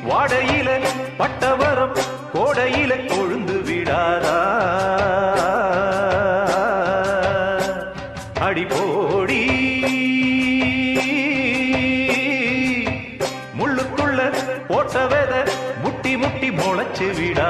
வாடையில பட்டவரம் கோடையில கொழுந்து விடாதா அடிபோடி முள்ளுக்குள்ள போட்ட வெத முட்டி முட்டி முளைச்சு விடா